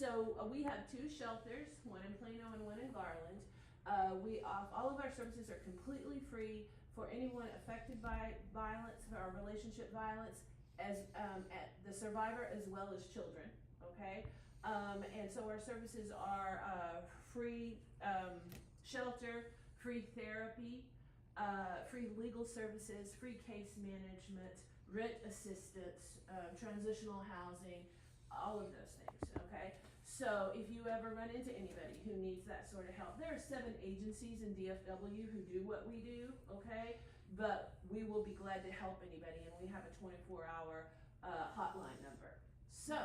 So we have two shelters, one in Plano and one in Garland. All of our services are completely free for anyone affected by violence or relationship violence, as at the survivor as well as children. Okay, and so our services are free shelter, free therapy, free legal services, free case management, rent assistance, transitional housing, all of those things, okay? So if you ever run into anybody who needs that sort of help, there are 7 agencies in DFW who do what we do, okay? But we will be glad to help anybody, and we have a 24-hour hotline number. So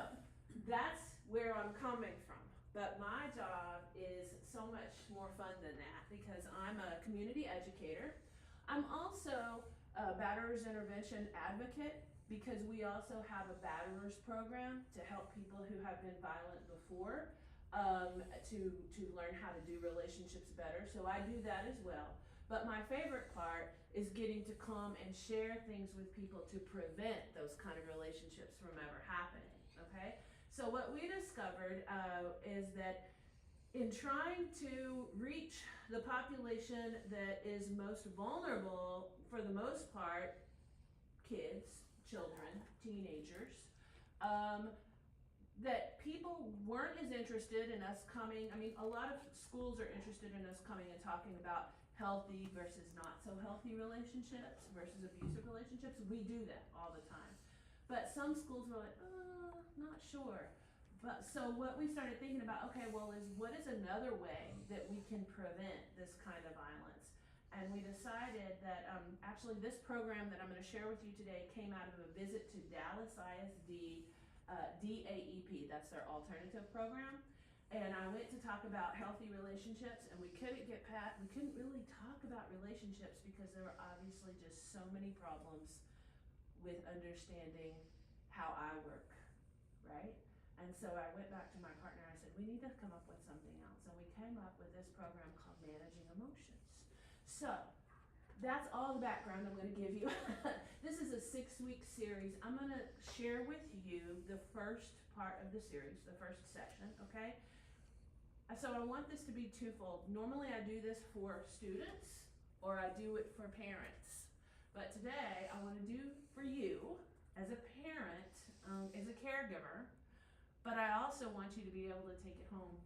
that's where I'm coming from. But my job is so much more fun than that because I'm a community educator. I'm also a batterers intervention advocate because we also have a batterers program to help people who have been violent before to learn how to do relationships better. So I do that as well. But my favorite part is getting to come and share things with people to prevent those kind of relationships from ever happening, okay? So what we discovered is that in trying to reach the population that is most vulnerable, for the most part, kids, children, teenagers, that people weren't as interested in us coming. I mean, a lot of schools are interested in us coming and talking about healthy versus not so healthy relationships versus abusive relationships. We do that all the time. But some schools were like, not sure. But so what we started thinking about, okay, well, what is another way that we can prevent this kind of violence? And we decided that actually this program that I'm going to share with you today came out of a visit to Dallas ISD DAEP, that's their alternative program. And I went to talk about healthy relationships, and we couldn't really talk about relationships because there were obviously just so many problems with understanding how I work, right? And so I went back to my partner and I said, we need to come up with something else. And we came up with this program called Managing Emotions. So that's all the background I'm going to give you. This is a 6-week series. I'm going to share with you the first part of the series, the first session, okay? So I want this to be twofold. Normally I do this for students or I do it for parents. But today I want to do for you as a parent, as a caregiver, but I also want you to be able to take it home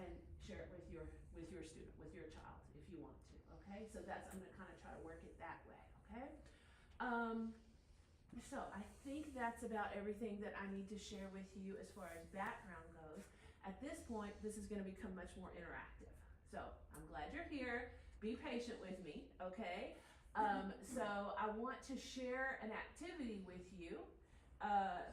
and share it with your student, with your child, if you want to, okay? So I'm gonna kind of try to work it that way, okay? So I think that's about everything that I need to share with you as far as background goes. At this point, this is gonna become much more interactive. So I'm glad you're here. Be patient with me, okay? So I want to share an activity with you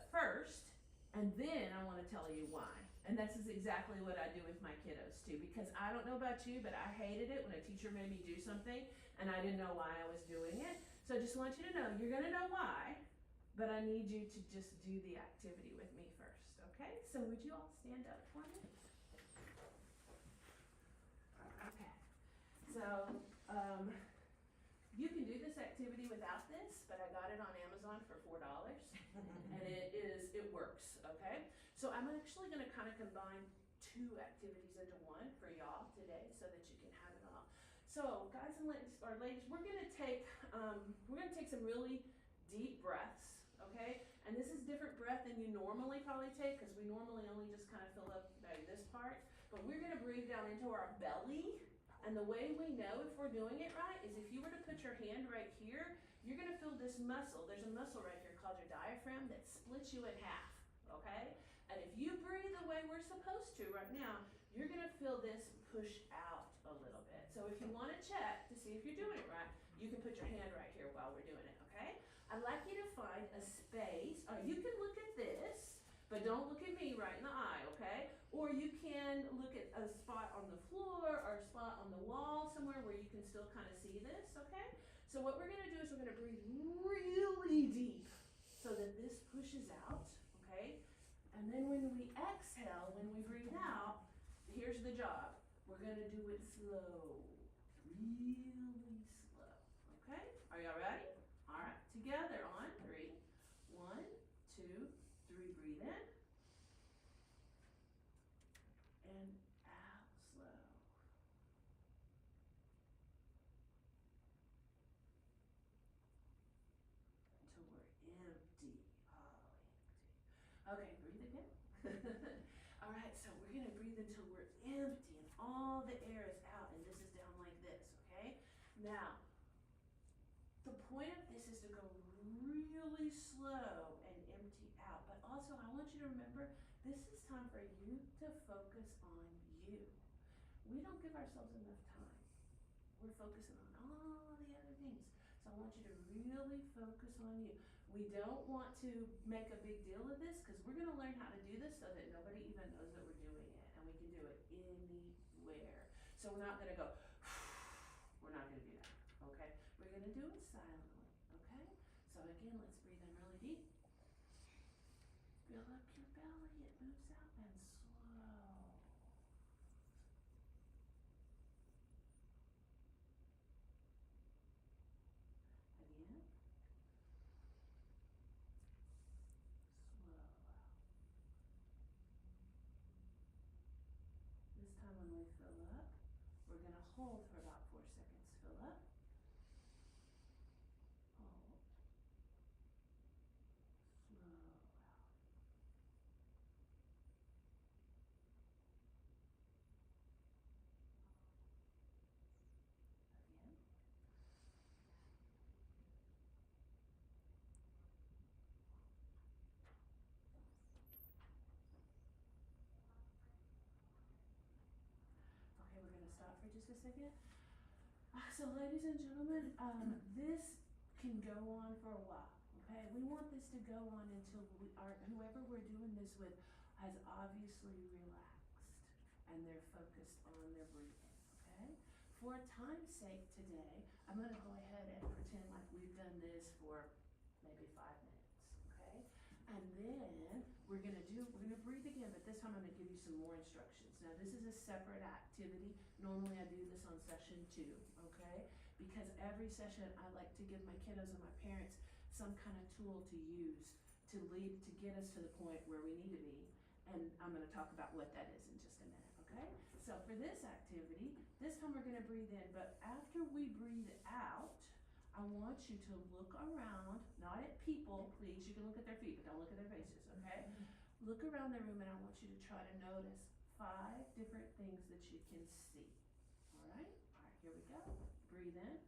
first, and then I want to tell you why. And this is exactly what I do with my kiddos too, because I don't know about you, but I hated it when a teacher made me do something and I didn't know why I was doing it. So I just want you to know, you're gonna know why, but I need you to just do the activity with me first, okay? So would you all stand up for me? Okay, so you can do this activity without this, but I got it on Amazon for $4, and it works, okay? So I'm actually gonna kind of combine 2 activities into one for y'all today so that you can have it all. So guys and ladies, we're gonna take some really deep breaths, okay? And this is different breath than you normally probably take, because we normally only just kind of fill up maybe this part, but we're gonna breathe down into our belly. And the way we know if we're doing it right is if you were to put your hand right here, you're gonna feel this muscle. There's a muscle right here called your diaphragm that splits you in half, okay? And if you breathe the way we're supposed to right now, you're gonna feel this push out a little bit. So if you wanna check to see if you're doing it right, you can put your hand right here while we're doing it, okay? I'd like you to find a space, or you can look at this, but don't look at me right in the eye, okay? Or you can look at a spot on the floor or a spot on the wall somewhere where you can still kind of see this, okay? So what we're gonna do is we're gonna breathe really deep so that this pushes out, okay? And then when we exhale, when we breathe out, here's the job. We're gonna do it slow, really slow, okay? Are y'all ready? All right, together on 3. 1, 2, 3, breathe in. we're gonna breathe until we're empty and all the air is out, and this is down like this, okay? Now, the point of this is to go really slow and empty out, but also I want you to remember, this is time for you to focus on you. We don't give ourselves enough time. We're focusing on all the other things. So I want you to really focus on you. We don't want to make a big deal of this because we're going to learn how to do this so that nobody even knows that we're doing it, and we can do it anywhere. So we're not going to go, we're not going to do that, okay? We're going to do it silently, okay? So again, let's breathe in really deep. Fill up your belly, it moves out, and slow. Again. Slow out. This time when we fill up, we're going to hold for about 4 seconds. Fill up. Hold. Slow out. Again. Okay, we're going to stop for just a second. So ladies and gentlemen, this can go on for a while, okay? We want this to go on until whoever we're doing this with has obviously relaxed and they're focused on their breathing, okay? For time's sake today, I'm gonna go ahead and pretend like we've done this for maybe 5 minutes, okay? And then we're gonna breathe again, but this time I'm gonna give you some more instructions. Now this is a separate activity. Normally I do this on session 2, okay? Because every session I like to give my kiddos and my parents some kind of tool to use to get us to the point where we need to be. And I'm gonna talk about what that is in just a minute, okay? So for this activity, this time we're gonna breathe in, but after we breathe out, I want you to look around, not at people, please. You can look at their feet, but don't look at their faces, okay? Look around the room and I want you to try to notice 5 different things that you can see. All right, here we go. Breathe in.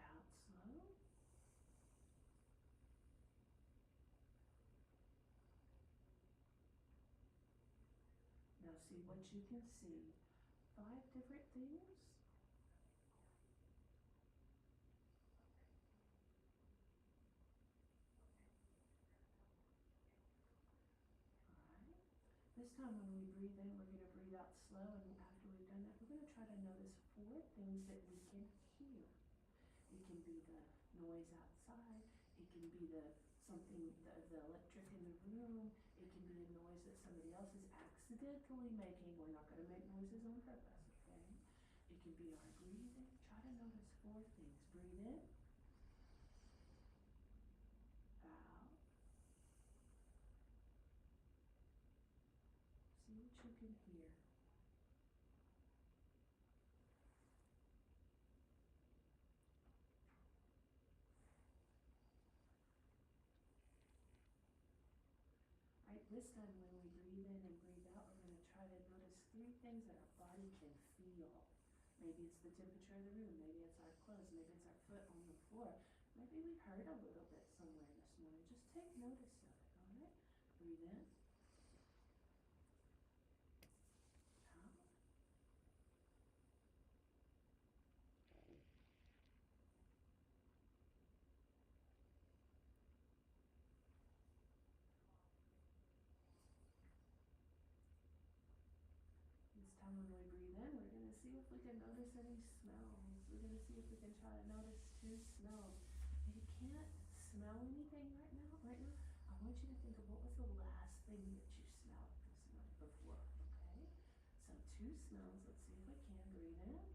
Out slow. Now see what you can see. 5 different things. This time when we breathe in, we're going to breathe out slow, and after we've done that, we're going to try to notice 4 things that we can hear. It can be the noise outside, it can be the electric in the room, it can be a noise that somebody else is accidentally making. We're not going to make noises on purpose, okay? It can be our breathing. Try to notice 4 things. Breathe in. Out. See what you can hear. Right, this time when we breathe in and breathe out, we're going to try to notice 3 things that our body can feel. Maybe it's the temperature of the room, maybe it's our clothes, maybe it's our foot on the floor. Maybe we hurt a little bit somewhere this morning. Just take notice of it, all right? Breathe in. Out. This time when we breathe in, we're going to see if we can notice any smells. We're going to see if we can try to notice 2 smells. If you can't smell anything right now, I want you to think of what was the last thing that you smelled this morning before, okay? So 2 smells. Let's see if we can. Breathe in. Out.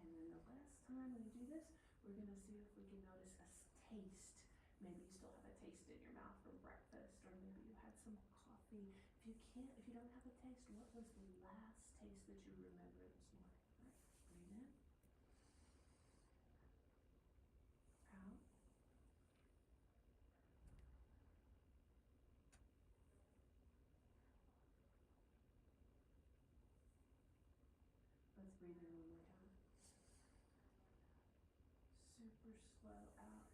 And then the last time we do this, we're going to see if we can notice a taste. Maybe you still have a taste in your mouth from breakfast, or maybe you had coffee. If you can't, if you don't have a taste, what was the last taste that you remember this morning? All right, breathe in. Out. Let's breathe in one more time. Super slow out.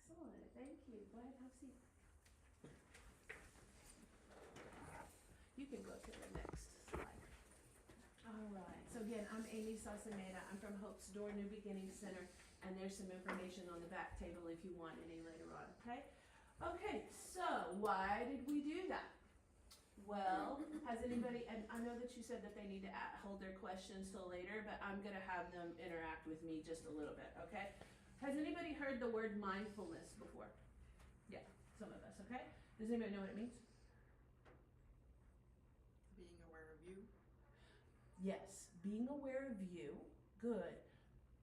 Excellent, thank you. Go ahead, have a seat. You can go to the next slide. All right, so again, I'm Amy Sasameda. I'm from Hope's Door New Beginning Center, and there's some information on the back table if you want any later on, okay? Okay, so why did we do that? Well, has anybody, and I know that you said that they need to hold their questions till later, but I'm gonna have them interact with me just a little bit, okay? Has anybody heard the word mindfulness before? Yeah, some of us, okay? Does anybody know what it means? Being aware of you. Yes, being aware of you, good,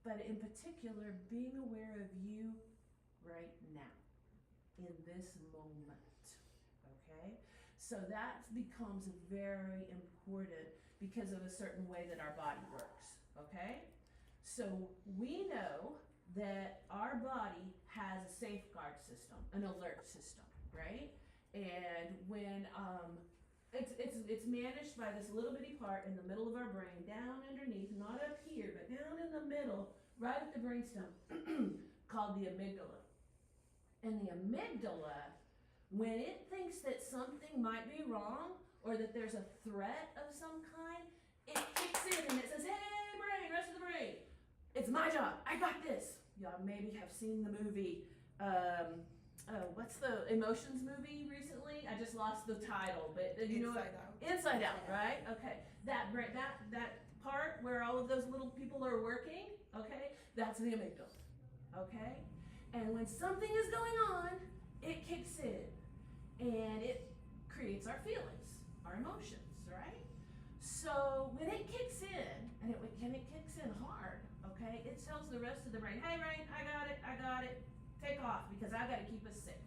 but in particular, being aware of you right now, in this moment, okay? So that becomes very important because of a certain way that our body works, okay? So we know that our body has a safeguard system, an alert system, right? And when it's managed by this little bitty part in the middle of our brain, down underneath, not up here, but down in the middle, right at the brainstem, called the amygdala. And the amygdala, when it thinks that something might be wrong or that there's a threat of some kind, it kicks in and it says, hey brain, rest of the brain, it's my job, I got this. Y'all maybe have seen the movie, what's the Emotions movie recently? I just lost the title, but you know what? Inside Out, right? Okay, that part where all of those little people are working, okay, that's the amygdala, okay? And when something is going on, it kicks in and it creates our feelings, our emotions, right? So when it kicks in, and it kicks in hard, okay, it tells the rest of the brain, hey brain, I got it, take off because I gotta keep us safe,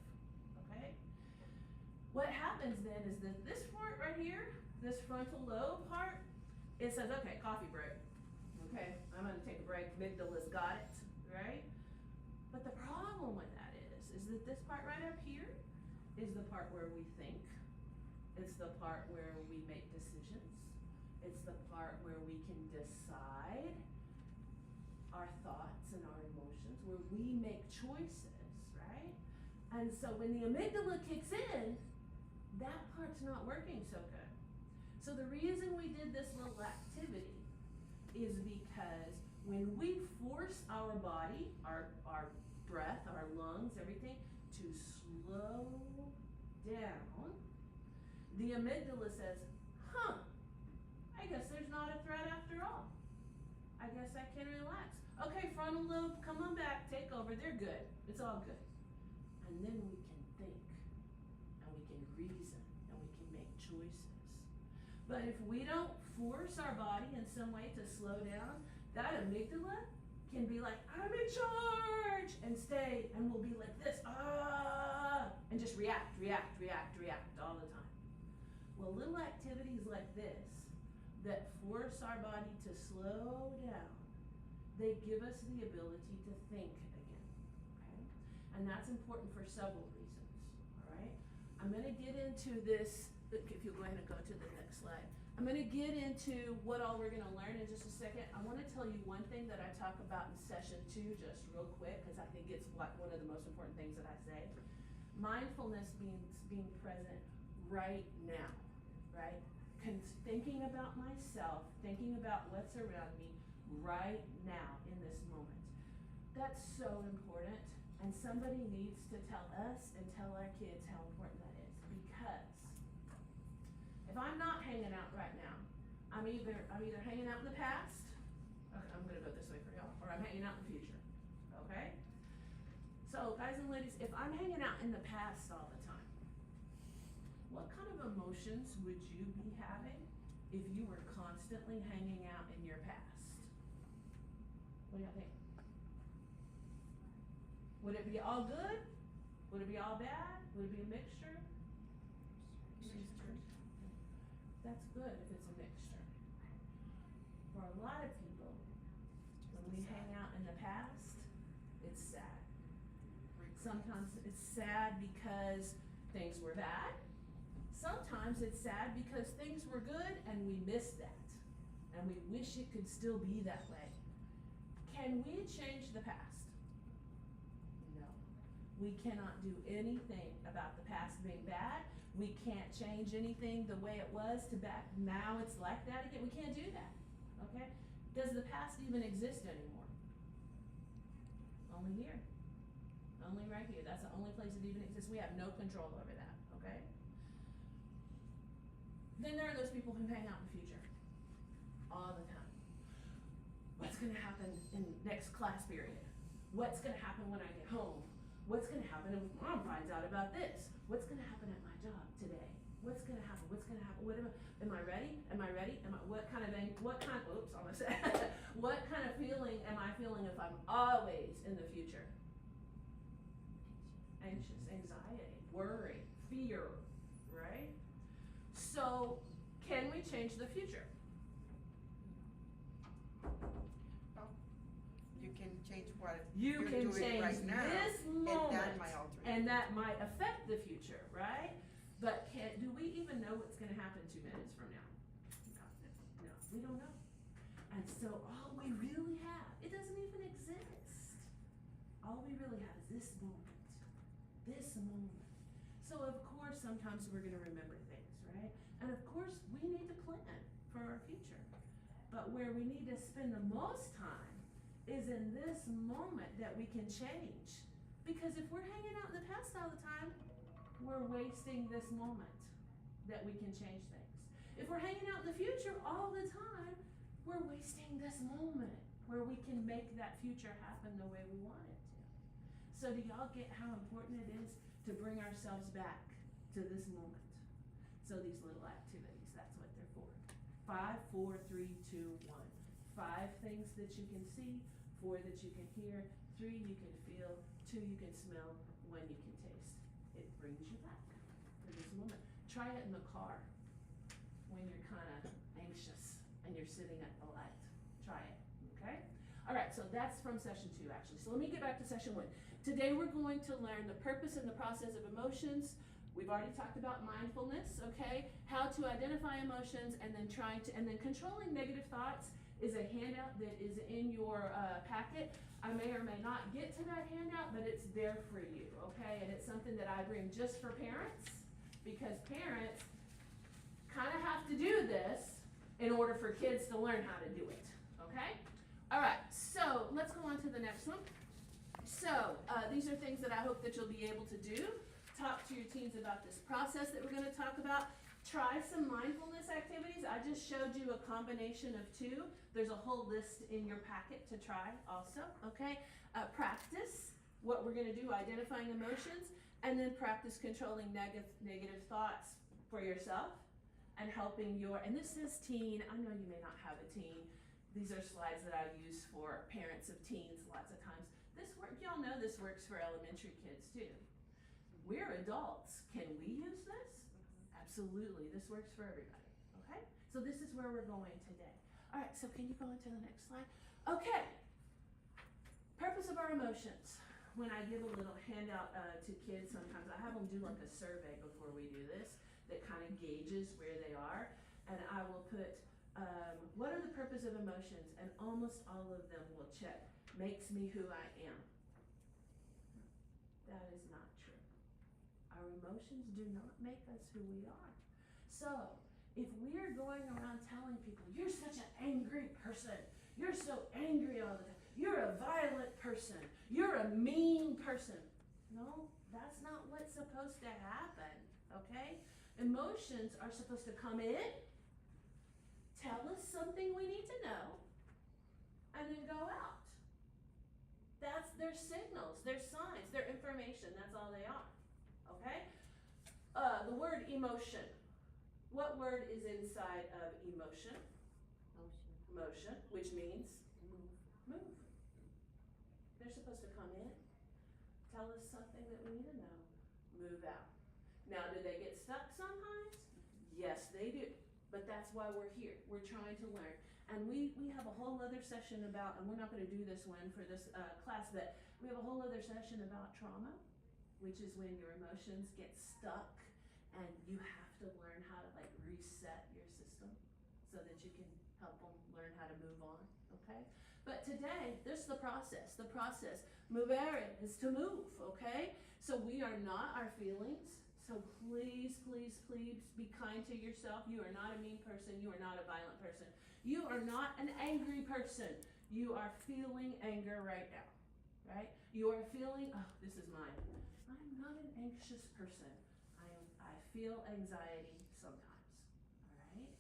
okay? What happens then is that this part right here, this frontal lobe part, it says, okay, coffee break, okay, I'm gonna take a break, amygdala's got it, right? But the problem with that is that this part right up here is the part where we think. It's the part where we make decisions. It's the part where we can decide our thoughts and our emotions, where we make choices, right? And so when the amygdala kicks in, that part's not working so good. So the reason we did this little activity is because when we force our body, our breath, our lungs, everything, to slow down, the amygdala says, I guess there's not a threat after all. I guess I can relax. Okay, frontal lobe, come on back, take over, they're good. It's all good. And then we can think, and we can reason, and we can make choices. But if we don't force our body in some way to slow down, that amygdala can be like, I'm in charge, and stay, and we'll be like this, and just react all the time. Well, little activities like this that force our body to slow down, they give us the ability to think again, okay? And that's important for several reasons, all right? I'm gonna get into this, if you'll go ahead and go to the next slide. I'm gonna get into what all we're gonna learn in just a second. I wanna tell you one thing that I talk about in session 2, just real quick, because I think it's like one of the most important things that I say. Mindfulness means being present right now, right? Thinking about myself, thinking about what's around me right now in this moment. That's so important, and somebody needs to tell us and tell our kids how important that is, because if I'm not hanging out right now, I'm either hanging out in the past, okay, I'm gonna go this way for y'all, or I'm hanging out in the future, okay? So guys and ladies, if I'm hanging out in the past all the time, what kind of emotions would you be having if you were constantly hanging out in your past? What do y'all think? Would it be all good? Would it be all bad? Would it be a mixture? That's good if it's a mixture. For a lot of people, when we hang out in the past, it's sad. Sometimes it's sad because things were bad. Sometimes it's sad because things were good and we missed that. And we wish it could still be that way. Can we change the past? No. We cannot do anything about the past being bad. We can't change anything the way it was to back, now it's like that again. We can't do that, okay? Does the past even exist anymore? Only here. Only right here. That's the only place it even exists. We have no control over that, okay? Then there are those people who hang out in the future all the time. What's gonna happen in next class period? What's gonna happen when I get home? What's gonna happen if mom finds out about this? What's gonna happen at my job today? What's gonna happen? What's gonna happen? What am I ready? Am I ready? What kind of what kind of feeling am I feeling if I'm always in the future? Anxious, anxiety, worry, fear, right? So, can we change the future? You can change what You you're can doing change right now, this and moment, that might alter it. and that might affect the future, right? But do we even know what's gonna happen 2 minutes from now? No, we don't know. And so all we really have, it doesn't even exist. All we really have is this moment. This moment. So of course, sometimes we're gonna remember things, right? And of course, we need to plan for our future. But where we need to spend the most time is in this moment that we can change. Because if we're hanging out in the past all the time, we're wasting this moment that we can change things. If we're hanging out in the future all the time, we're wasting this moment where we can make that future happen the way we want it to. So do y'all get how important it is to bring ourselves back to this moment? So these little activities, that's what they're for. 5, 4, 3, 2, 1. 5 things that you can see, 4 that you can hear, 3 you can feel, 2 you can smell, 1 you can taste. It brings you back to this moment. Try it in the car when you're kind of anxious and you're sitting at the light. Try it, okay? All right, so that's from session 2 actually. So let me get back to session 1. Today we're going to learn the purpose and the process of emotions. We've already talked about mindfulness, okay? How to identify emotions and then controlling negative thoughts is a handout that is in your packet. I may or may not get to that handout, but it's there for you, okay? And it's something that I bring just for parents because parents kind of have to do this in order for kids to learn how to do it, okay? All right, so let's go on to the next one. So these are things that I hope that you'll be able to do. Talk to your teens about this process that we're going to talk about. Try some mindfulness activities. I just showed you a combination of 2. There's a whole list in your packet to try also, okay? Practice what we're going to do, identifying emotions, and then practice controlling negative thoughts for yourself and helping and this is teen. I know you may not have a teen. These are slides that I use for parents of teens lots of times. Y'all know this works for elementary kids too. We're adults. Can we use this? Absolutely. This works for everybody. Okay? So this is where we're going today. All right, so can you go into the next slide? Okay. Purpose of our emotions. When I give a little handout to kids, sometimes I have them do like a survey before we do this that kind of gauges where they are. And I will put, what are the purpose of emotions? And almost all of them will check, makes me who I am. That is not true. Our emotions do not make us who we are. So, if we're going around telling people, you're such an angry person, you're so angry all the time, you're a violent person, you're a mean person. No, that's not what's supposed to happen, okay? Emotions are supposed to come in, tell us something we need to know, and then go out. That's their signals, their signs, their information. That's all they are. Okay? The word emotion. What word is inside of emotion? Motion, which means move. They're supposed to come in, tell us something that we need to know, move out. Now, do they get stuck sometimes? Yes, they do. But that's why we're here. We're trying to learn. And we have a whole other session about, and we're not gonna do this one for this class, but we have a whole other session about trauma, which is when your emotions get stuck and you have to learn how to like reset your system so that you can help them learn how to move on, okay? But today, this is the process. The process, movere, is to move, okay? So we are not our feelings. So please, please, please be kind to yourself. You are not a mean person. You are not a violent person. You are not an angry person. You are feeling anger right now, right? You are feeling, oh, this is mine. I'm not an anxious person. I feel anxiety sometimes, all right?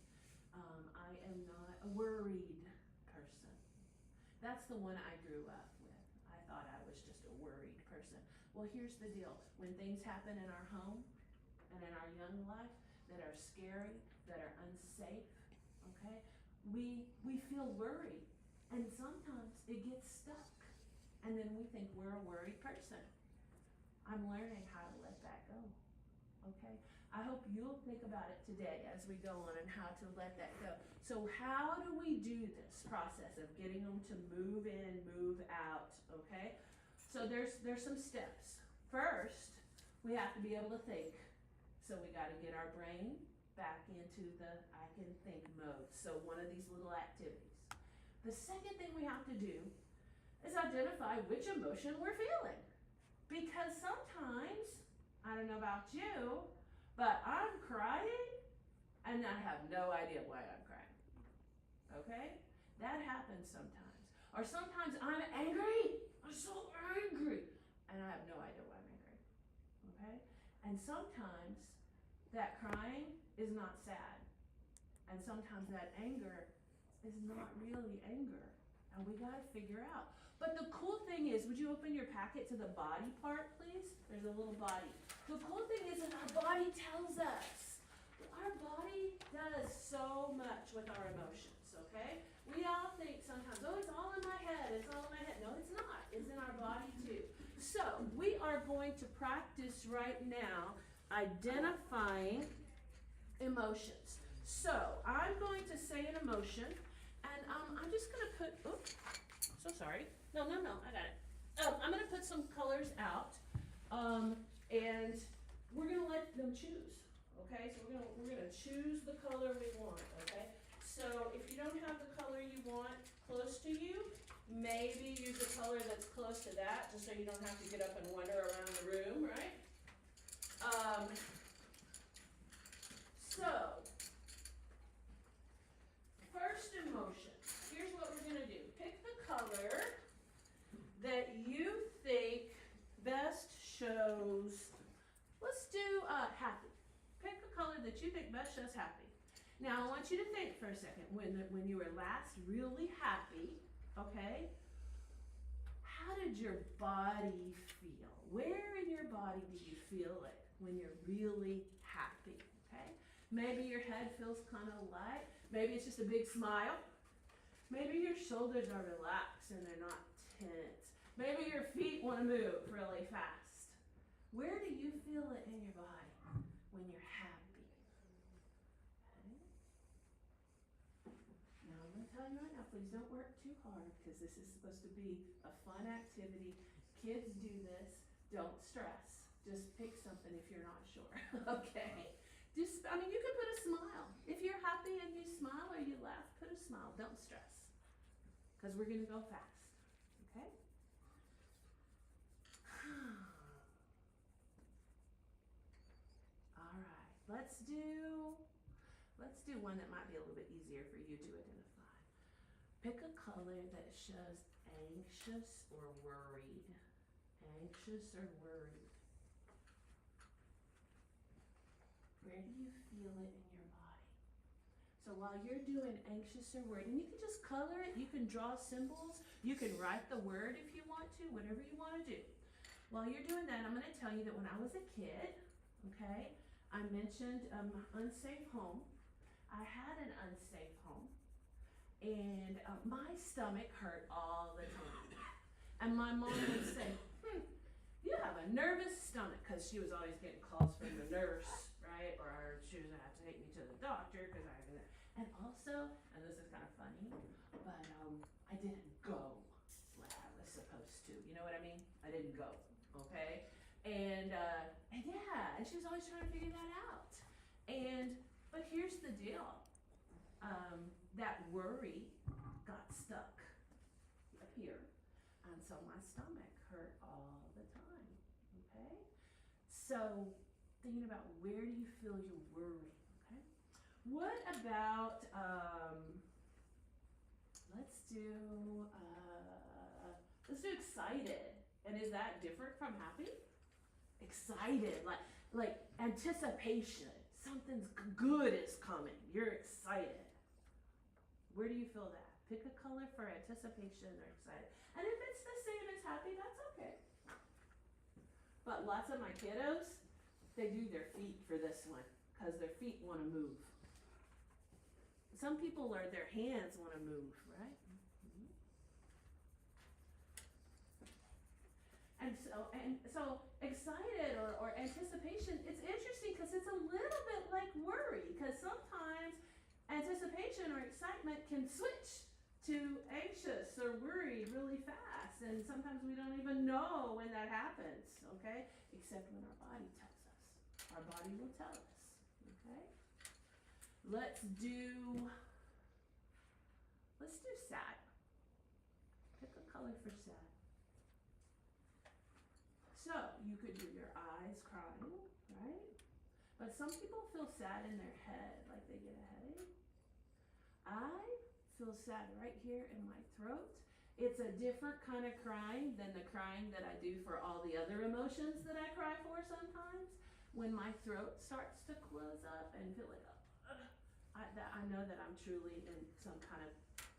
I am not a worried person. That's the one I grew up with. I thought I was just a worried person. Well, here's the deal. When things happen in our home and in our young life that are scary, that are unsafe, okay, we feel worried. And sometimes it gets stuck. And then we think we're a worried person. I'm learning how to let that go, okay? I hope you'll think about it today as we go on and how to let that go. So how do we do this process of getting them to move in, move out, okay? So there's some steps. First, we have to be able to think. So we gotta get our brain back into the I can think mode. So one of these little activities. The second thing we have to do is identify which emotion we're feeling. Because sometimes, I don't know about you, but I'm crying and I have no idea why I'm crying. Okay? That happens sometimes. Or sometimes I'm angry. I'm so angry. And I have no idea why I'm angry. Okay? And sometimes that crying is not sad. And sometimes that anger is not really anger. And we gotta figure out. But the cool thing is, would you open your packet to the body part, please? There's a little body. The cool thing is that our body tells us. Our body does so much with our emotions, okay? We all think sometimes, oh, it's all in my head, it's all in my head. No, it's not. It's in our body too. So we are going to practice right now identifying emotions. So I'm going to say an emotion, and I'm just gonna put, oops, so sorry. No, I got it. I'm gonna put some colors out, and we're gonna let them choose. Okay, so we're gonna choose the color we want. Okay, so if you don't have the color you want close to you, maybe use a color that's close to that, just so you don't have to get up and wander around the room, right? So first emotion. Here's what we're gonna do. Pick the color that you think best shows, let's do happy. Pick a color that you think best shows happy. Now I want you to think for a second, when you were last really happy, okay, how did your body feel? Where in your body do you feel it when you're really happy, okay? Maybe your head feels kind of light, maybe it's just a big smile. Maybe your shoulders are relaxed and they're not tense. Maybe your feet want to move really fast. Where do you feel it in your body when you're happy? Okay. Now I'm going to tell you right now, please don't work too hard because this is supposed to be a fun activity. Kids do this. Don't stress. Just pick something if you're not sure. Okay? You can put a smile. If you're happy and you smile or you laugh, put a smile. Don't stress. Because we're going to go fast. Okay? All right. Let's do one that might be a little bit easier for you to identify. Pick a color that shows anxious or worried. Anxious or worried. Where do you feel it in your body? So while you're doing anxious or worried, and you can just color it, you can draw symbols, you can write the word if you want to, whatever you want to do. While you're doing that, I'm going to tell you that when I was a kid, okay, I mentioned unsafe home. I had an unsafe home, and my stomach hurt all the time. And my mom would say, you have because she was always getting calls from the nurse, right? Or she was gonna have to take me to the doctor because and also, and this is kind of funny, but I didn't go like I was supposed to. You know what I mean? I didn't go. Okay, and yeah, and she was always trying to figure that out. But here's the deal. That worry got stuck up here, and so my stomach hurt all the time. Okay, so thinking about where do you feel your worry? Okay, what about let's do excited. And is that different from happy? Excited, like anticipation. Something's good is coming. You're excited. Where do you feel that? Pick a color for anticipation or excited. And if it's the same as happy, that's okay. But lots of my kiddos, they do their feet for this one because their feet want to move. Some people their hands want to move, right? And so excited or anticipation, it's interesting because it's a little bit like worry, because sometimes anticipation or excitement can switch to anxious or worried really fast, and sometimes we don't even know when that happens, okay? Except when our body tells us. Our body will tell us, okay? Let's do sad. Pick a color for sad. So, you could do your eyes crying, right? But some people feel sad in their head, like they get a headache. I feel sad right here in my throat. It's a different kind of crying than the crying that I do for all the other emotions that I cry for sometimes. When my throat starts to close up and feel like, I know that I'm truly in some kind of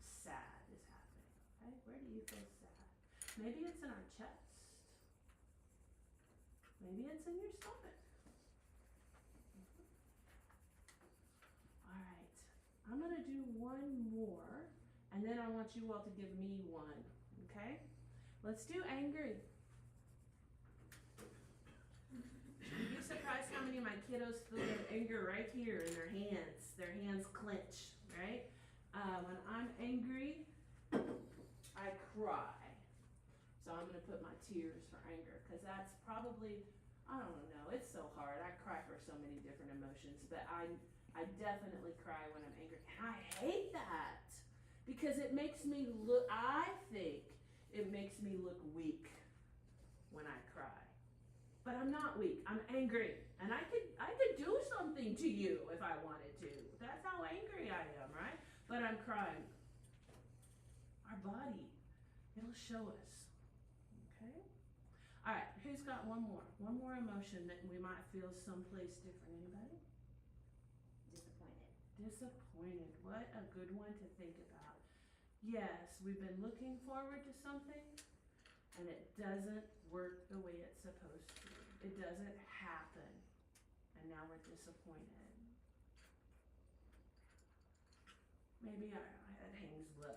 sad is happening, okay? Where do you feel sad? Maybe it's in our chest. Maybe it's in your stomach. All right, I'm gonna do one more, and then I want you all to give me one, okay? Let's do angry. You'd be surprised how many of my kiddos feel their anger right here in their hands. Their hands clench, right? When I'm angry, I cry. So I'm gonna put my tears for anger, because that's probably, I don't know, it's so hard. I cry for so many different emotions, but I definitely cry when I'm angry. And I hate that, because it makes me look, I think it makes me look weak when I cry. But I'm not weak, I'm angry. And I could do something to you if I wanted to. That's how angry I am, right? But I'm crying. Our body, it'll show us. Okay? All right, who's got one more? One more emotion that we might feel someplace different. Anybody? Disappointed. Disappointed. What a good one to think about. Yes, we've been looking forward to something, and it doesn't work the way it's supposed to. It doesn't happen, and now we're disappointed. Maybe our head hangs low,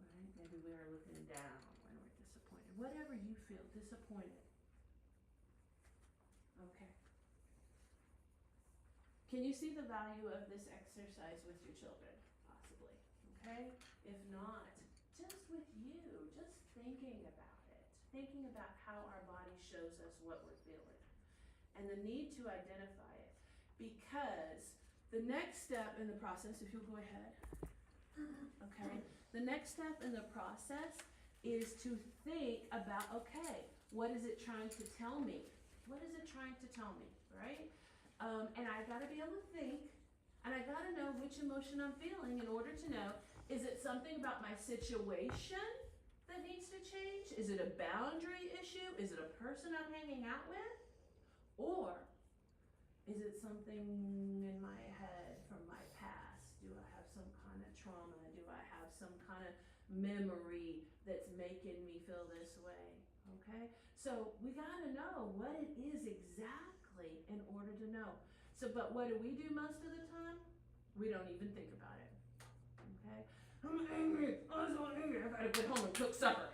right? Maybe we are looking down when we're disappointed. Whatever you feel, disappointed. Okay. Can you see the value of this exercise with your children? Possibly, okay? If not, just with you, just thinking about it. Thinking about how our body shows us what we're feeling. And the need to identify it. Because the next step in the process, if you'll go ahead, okay? The next step in the process is to think about, okay, what is it trying to tell me? What is it trying to tell me, right? And I gotta be able to think, and I gotta know which emotion I'm feeling in order to know, is it something about my situation that needs to change? Is it a boundary issue? Is it a person I'm hanging out with? Or is it something in my head from my past? Do I have some kind of trauma? Do I have some kind of memory that's making me feel this way? Okay? So we gotta know what it is exactly in order to know. So, but what do we do most of the time? We don't even think about it. Okay? I'm angry. I'm so angry. I gotta get home and cook supper.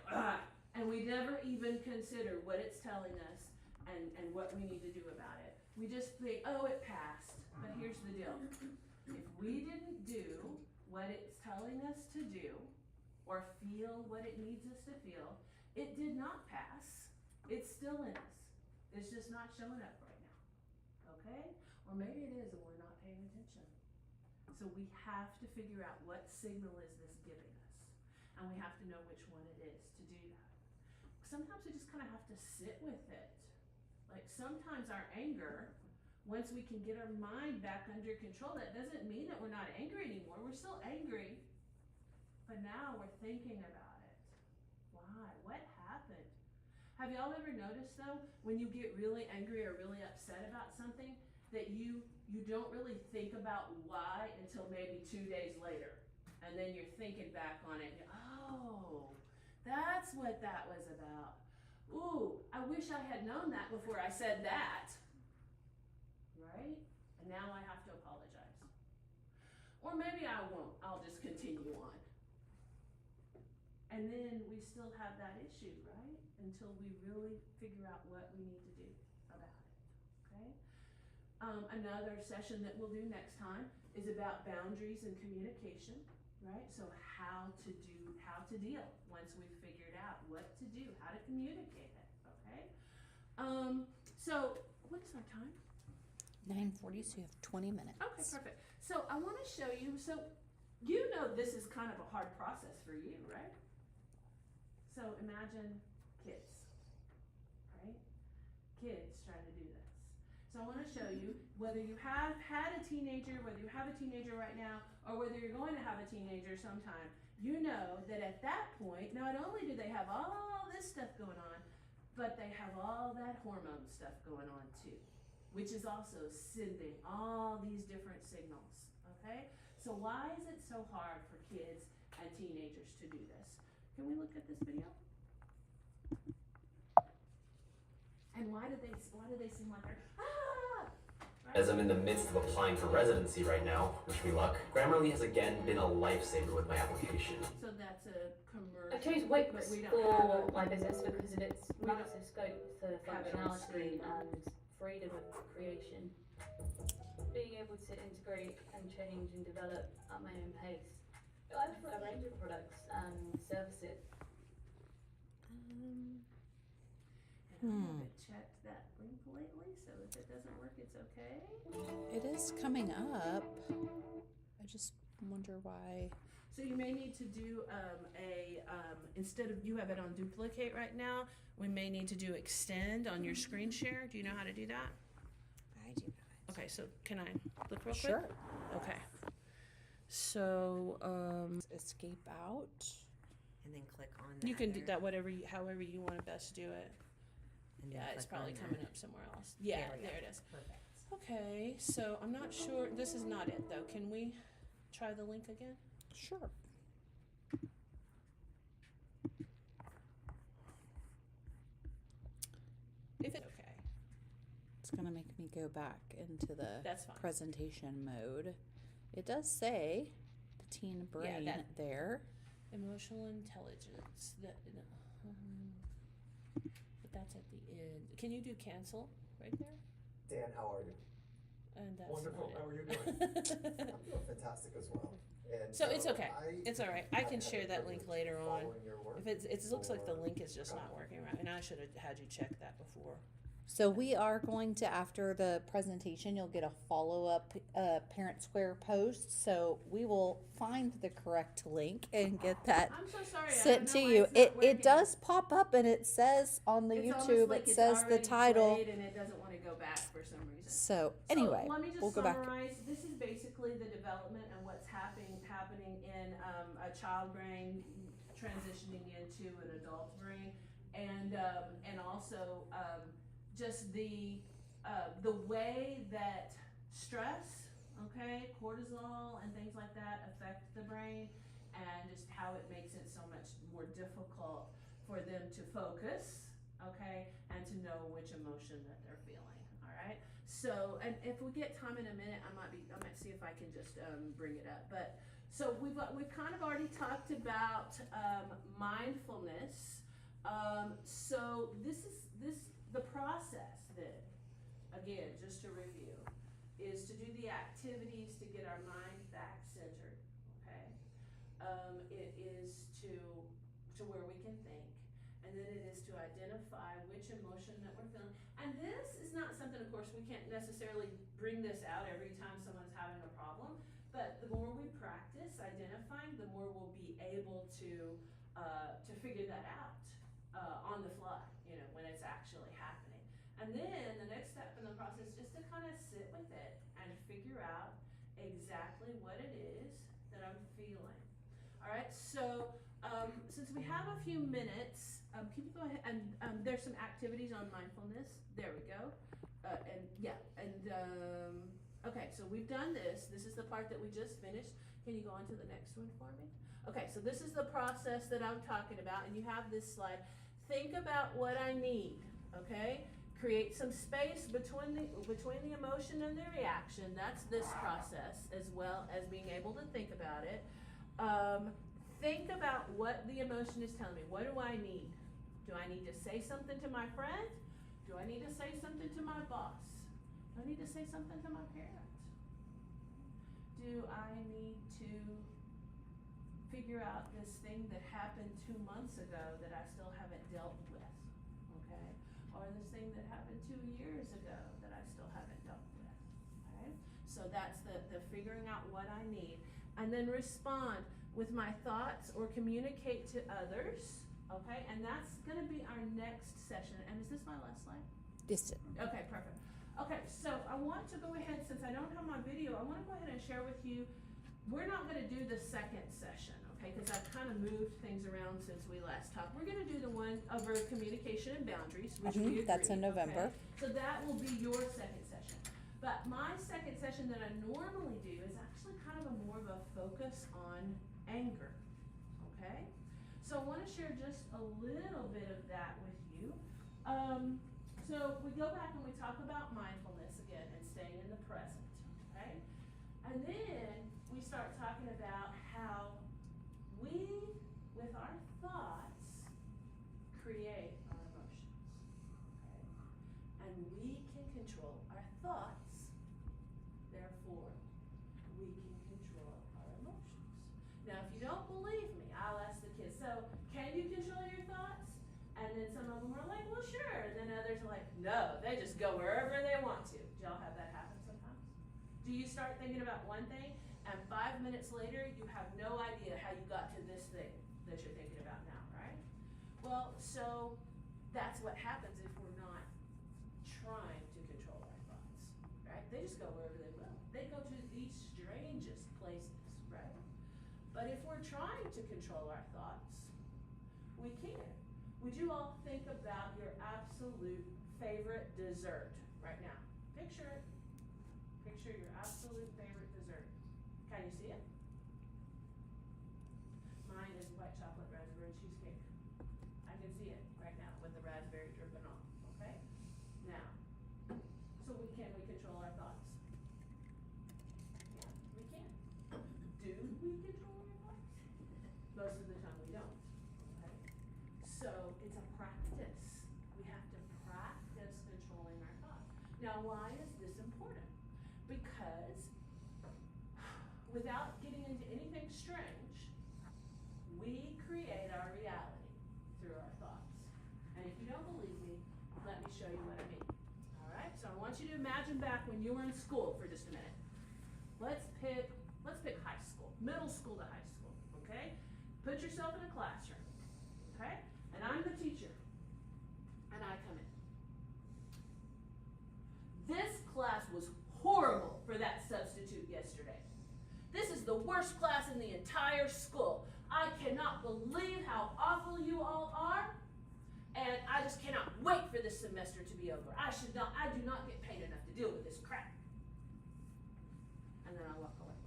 And we never even consider what it's telling us and what we need to do about it. We just think, oh, it passed, but here's the deal. If we didn't do what it's telling us to do, or feel what it needs us to feel, it did not pass. It's still in us. It's just not showing up right now, okay? Or maybe it is and we're not paying attention. So we have to figure out what signal is this giving us, and we have to know which one it is to do that. Sometimes we just kind of have to sit with it. Like sometimes our anger, once we can get our mind back under control, that doesn't mean that we're not angry anymore. We're still angry, but now we're thinking about it. Why? What happened? Have y'all ever noticed though, when you get really angry or really upset about something, that you don't really think about why until maybe 2 days later, and then you're thinking back on it, and oh, that's what that was about. Ooh, I wish I had known that before I said that. Right? And now I have to apologize. Or maybe I won't, I'll just continue on. And then we still have that issue, right? Until we really figure out what we need to do about it, okay? Another session that we'll do next time is about boundaries and communication, right? So how to deal once we've figured out what to do, how to communicate it, okay? So what is our time? 9:40, so you have 20 minutes. Okay, perfect. So I want to show you, so you know this is kind of a hard process for you, right? So imagine kids, right? Kids trying to do this. So I want to show you, whether you have had a teenager, whether you have a teenager right now, or whether you're going to have a teenager sometime, you know that at that point, not only do they have all this stuff going on, but they have all that hormone stuff going on too, which is also sending all these different signals, okay? So why is it so hard for kids and teenagers to do this? Can we look at this video? And why do they seem like they're, right? As I'm in the midst of applying for residency right now, wish me luck, Grammarly has again been a lifesaver with my application. So that's a commercial. I chose Wix but we don't for have my business because of its we don't massive scope for have it on screen. functionality and freedom of creation. Being able to integrate and change and develop at my own pace. I have a range of products and services. And I haven't checked that link lately, so if it doesn't work, it's okay. It is coming up. I just wonder why. So you may need to do instead of, you have it on duplicate right now, we may need to do extend on your screen share. Do you know how to do that? I do not. Okay, so can I look real quick? Sure. Okay. So, Escape out. And then click on that. you can do there, that however you want to best do it. and then Yeah, it's click probably on coming that. up somewhere else. Yeah, There we go. there it is. Perfect. Okay, so I'm not sure, this is not it though. Can we try the link again? Sure. If it's okay. It's going to make me go back into the That's fine. presentation mode. It does say the teen brain that- there. Emotional intelligence, but that's at the end. Can you do cancel right there? Dan, how are you? And that's Wonderful. not How are you it. I'm doing fantastic as well. And So it's okay. It's all right. I have can had share the that link privilege later of on. following your work If it looks like the for link is just a not couple working of right, and I should have had you check that before. So we are going to, after the presentation, you'll get a follow-up Parent Square post. So we will find the correct link and get that I'm so sorry. sent to I don't know you. why it's not It working. does pop up and it says on the It's almost YouTube, like it it's says the already title. played and it doesn't want to go back for some reason. So anyway, So let me just we'll go back. summarize. This is basically the development and what's happening in a child brain transitioning into an adult brain, and also just the way that stress, okay, cortisol and things like that affect the brain, and just how it makes it so much more difficult for them to focus, okay, and to know which emotion that they're feeling. All right. So, and if we get time in a minute, I might see if I can just bring it up. But so we've kind of already talked about mindfulness. So the process then, again, just to review, is to do the activities to get our mind back centered, okay? It is to where we can think, and then it is to identify which emotion that we're feeling. And this is not something, of course, we can't necessarily bring this out every time someone's having a problem, but the more we practice identifying, the more we'll be able to figure that out on the fly, you know, when it's actually happening. And then the next step in the process is just to kind of sit with it and figure out exactly what it is that I'm feeling. All right, so since we have a few minutes, can you go ahead and there's some activities on mindfulness. There we go. Okay, so we've done this. This is the part that we just finished. Can you go on to the next one for me? Okay, so this is the process that I'm talking about, and you have this slide. Think about what I need, okay? Create some space between the emotion and the reaction. That's this process, as well as being able to think about it. Think about what the emotion is telling me. What do I need? Do I need to say something to my friend? Do I need to say something to my boss? Do I need to say something to my parent? Do I need to figure out this thing that happened 2 months ago that I still haven't dealt with, okay? Or this thing that happened 2 years ago that I still haven't dealt with, okay? So that's the figuring out what I need. And then respond with my thoughts or communicate to others, okay? And that's gonna be our next session. And is this my last slide? Okay, perfect. Okay, so I want to go ahead, since I don't have my video, I wanna go ahead and share with you, we're not gonna do the second session, okay? Because I've kind of moved things around since we last talked. We're gonna do the one over communication and boundaries, which we agreed. That's in November. Okay? So that will be your second session. But my second session that I normally do is actually kind of more of a focus on anger, okay? So I wanna share just a little bit of that with you. So we go back and we talk about mindfulness again and staying in the present, okay? And then we start talking about how we, with our thoughts, create our emotions, okay? And we can control our thoughts, therefore, we can control our emotions. Now, if you don't believe me, I'll ask the kids, so can you control your thoughts? And then some of them are like, well, sure. And then others are like, no, they just go wherever they want to. Do y'all have that happen sometimes? Do you start thinking about one thing and 5 minutes later you have no idea how you got to this thing that you're thinking about now, right? Well, so that's what happens if we're not trying to control our thoughts, right? They just go wherever they will. They go to the strangest places, right? But if we're trying to control our thoughts, we can. Would you all think about your absolute favorite dessert right now? Picture it. Picture your absolute favorite dessert. Can you see it? Mine is white chocolate raspberry cheesecake. I can see it right now with the raspberry dripping off, okay? Now, so can we control our thoughts? Yeah, we can. Do we control our thoughts? Most of the time we don't. So it's a practice. We have to practice controlling our thoughts. Now, why is this important? Because without getting into anything strange, we create our reality through our thoughts. And if you don't believe me, let me show you what I mean. All right, so I want you to imagine back when you were in school for just a minute. Let's pick high school, middle school to high school, okay? Put yourself in a classroom, okay? And I'm the teacher, and I come in. This class was horrible for that substitute yesterday. This is the worst class in the entire school. I cannot believe how awful you all are, and I just cannot wait for this semester to be over. I do not get paid enough to deal with this crap. And then I walk away.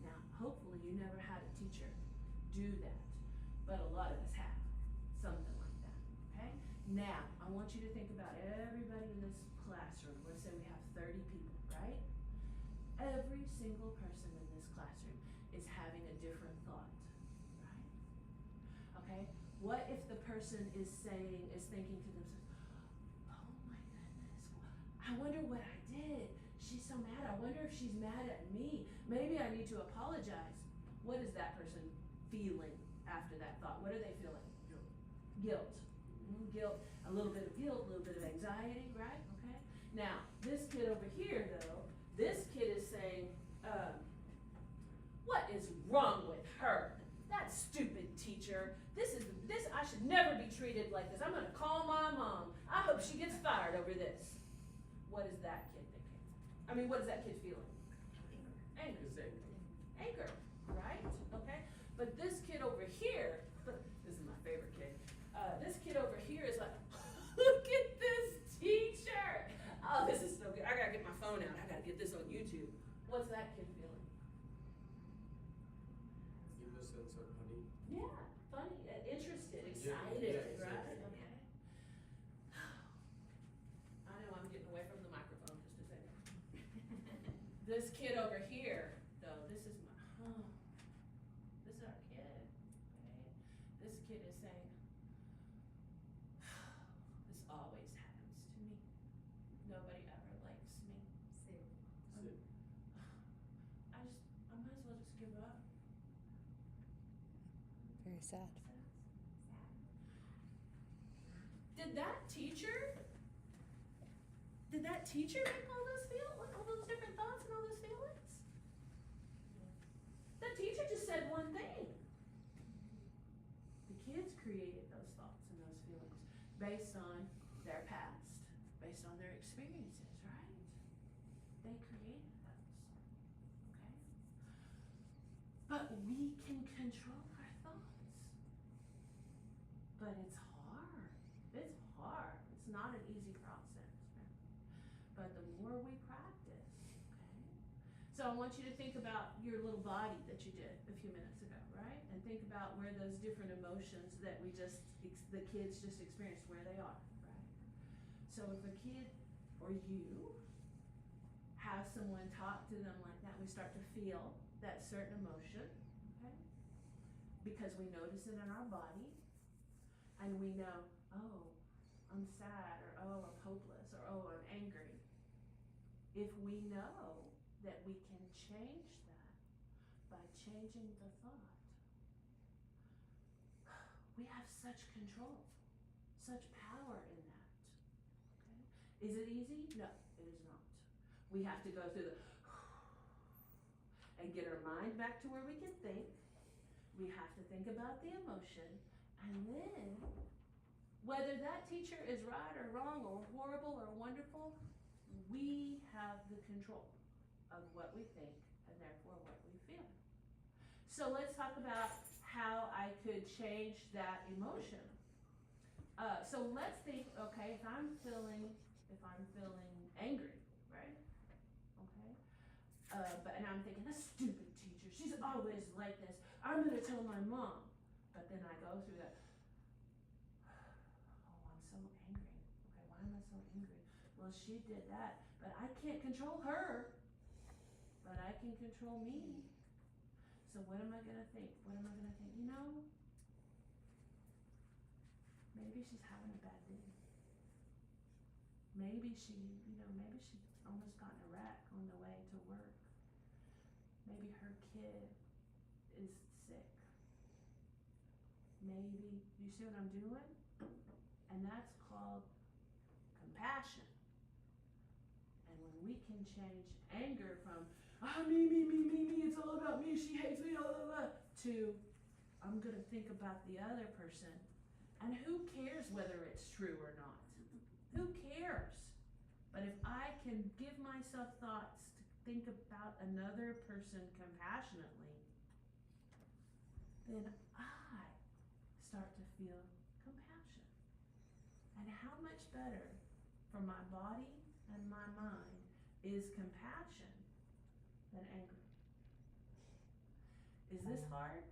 Now, hopefully you never had a teacher do that, but a lot of us have. Something like that, okay? Now, I want you to think about everybody in this classroom. Let's say we have 30 people, right? Every single person in this classroom is having a different thought, right? Okay? What if the person is thinking to themselves, I wonder what I did. She's so mad. I wonder if she's mad at me. Maybe I need to apologize. What is that person feeling after that thought? What are they feeling? Guilt. Guilt. A little bit of guilt, a little bit of anxiety, right? Okay. Now, this kid over here, though, this kid is saying, what is wrong with her? That stupid teacher. This, I should never be treated like this. I'm gonna call my mom. I hope she gets fired over this. What is that kid thinking? I mean, what is that kid feeling? Anger. Anger, right? Okay? But this kid over here, this is my favorite kid. This kid over here is like, look at this teacher. Oh, this is so good. I gotta get my phone out. I gotta get this on YouTube. What's that kid feeling? Innocence or funny. Yeah, funny, interested, excited, Yeah, right? exactly. Okay. I know I'm getting away from the microphone just a second. This kid over here, though, this is our kid, okay? This kid is saying, this always happens to me. Nobody ever likes me. I might as well just give up. Very sad. Did that teacher make all those different thoughts and all those feelings? That teacher just said one thing. The kids created those thoughts and those feelings based on their past, based on their experiences, right? They created those, okay? But we can control our thoughts. But it's hard. It's hard. It's not an easy process. But the more we practice, okay? So I want you to think about your little body that you did a few minutes ago, right? And think about where those different emotions that the kids just experienced, where they are, right? So if a kid or you have someone talk to them like that, we start to feel that certain emotion, okay? Because we notice it in our body, and we know, oh, I'm sad, or oh, I'm hopeless, or oh, I'm angry. If we know that we can change that by changing the thought, we have such control, such power in that, okay? Is it easy? No, it is not. We have to go through the and get our mind back to where we can think. We have to think about the emotion, and then whether that teacher is right or wrong or horrible or wonderful, we have the control of what we think and therefore what we feel. So let's talk about how I could change that emotion. So let's think, okay, if I'm feeling angry, right? Okay. And I'm thinking, this stupid teacher, she's always like this. I'm gonna tell my mom. But then I go through that. Oh, I'm so angry. Okay, why am I so angry? Well, she did that, but I can't control her. But I can control me. So what am I gonna think? What am I gonna think? You know, maybe she's having a bad day. Maybe she almost got in a wreck on the way to work. Maybe her kid is sick. Maybe, you see what I'm doing? And that's called compassion. And when we can change anger from, me, it's all about me, she hates me, blah, blah, blah, to, I'm gonna think about the other person. And who cares whether it's true or not? Who cares? But if I can give myself thoughts to think about another person compassionately, then I start to feel compassion. And how much better for my body and my mind is compassion than anger? Is this hard?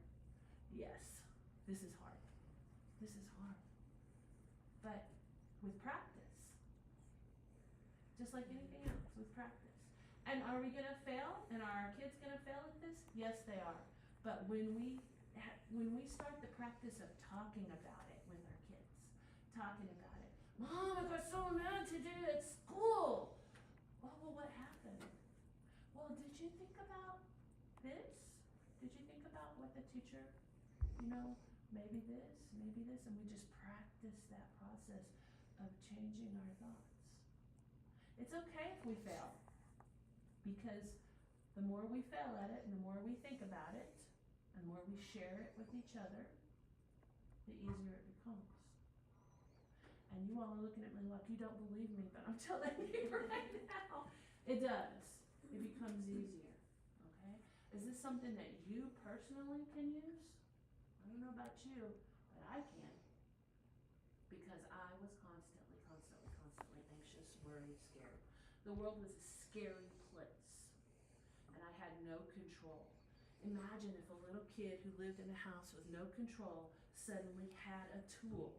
Yes, this is hard. This is hard. But with practice, just like anything else, with practice. And are we gonna fail? And are our kids gonna fail at this? Yes, they are. But when we start the practice of talking about it with our kids, talking about it, Mom, I got so mad today at school. teacher, maybe this, and we just practice that process of changing our thoughts. It's okay if we fail, because the more we fail at it and the more we think about it, and the more we share it with each other, the easier it becomes. And you all are looking at me like you don't believe me, but I'm telling you right now, it does. It becomes easier, okay? Is this something that you personally can use? I don't know about you, but I can. Because I was constantly anxious, worried, scared. The world was a scary place, and I had no control. Imagine if a little kid who lived in a house with no control suddenly had a tool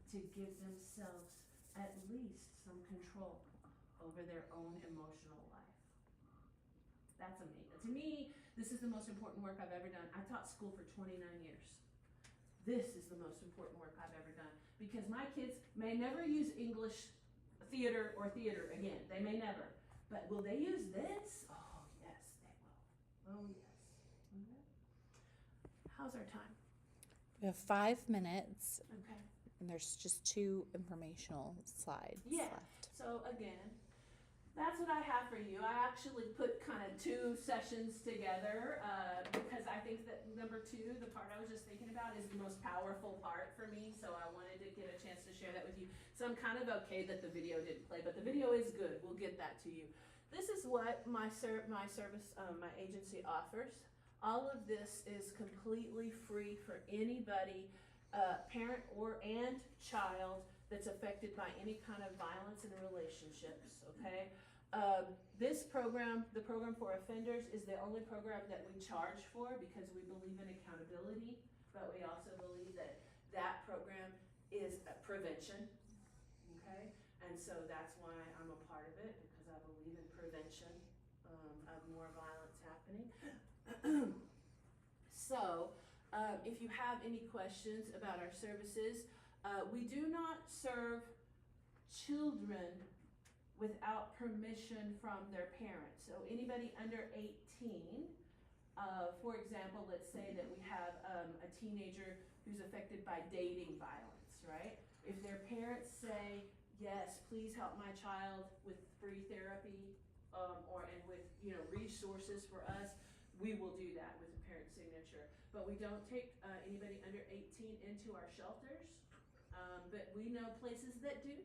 to give themselves at least some control over their own emotional life. That's amazing. To me, this is the most important work I've ever done. I taught school for 29 years. This is the most important work I've ever done, because my kids may never use English theater again. They may never. But will they use this? Oh, yes, they will. Oh, yes. Okay. How's our time? We have 5 minutes, Okay. and there's just 2 informational slides Yeah. left. So again, that's what I have for you. I actually put kind of 2 sessions together because I think that number 2, the part I was just thinking about, is the most powerful part for me. So I wanted to get a chance to share that with you. So I'm kind of okay that the video didn't play, but the video is good. We'll get that to you. This is what my agency offers. All of this is completely free for anybody, parent and child, that's affected by any kind of violence in relationships, okay? This program, the program for offenders, is the only program that we charge for because we believe in accountability, but we also believe that that program is a prevention, okay? And so that's why I'm a part of it, because I believe in prevention of more violence happening. So, if you have any questions about our services, we do not serve children without permission from their parents. So anybody under 18, for example, let's say that we have a teenager who's affected by dating violence, right? If their parents say, yes, please help my child with free therapy, and with resources for us, we will do that with a parent signature. But we don't take anybody under 18 into our shelters. But we know places that do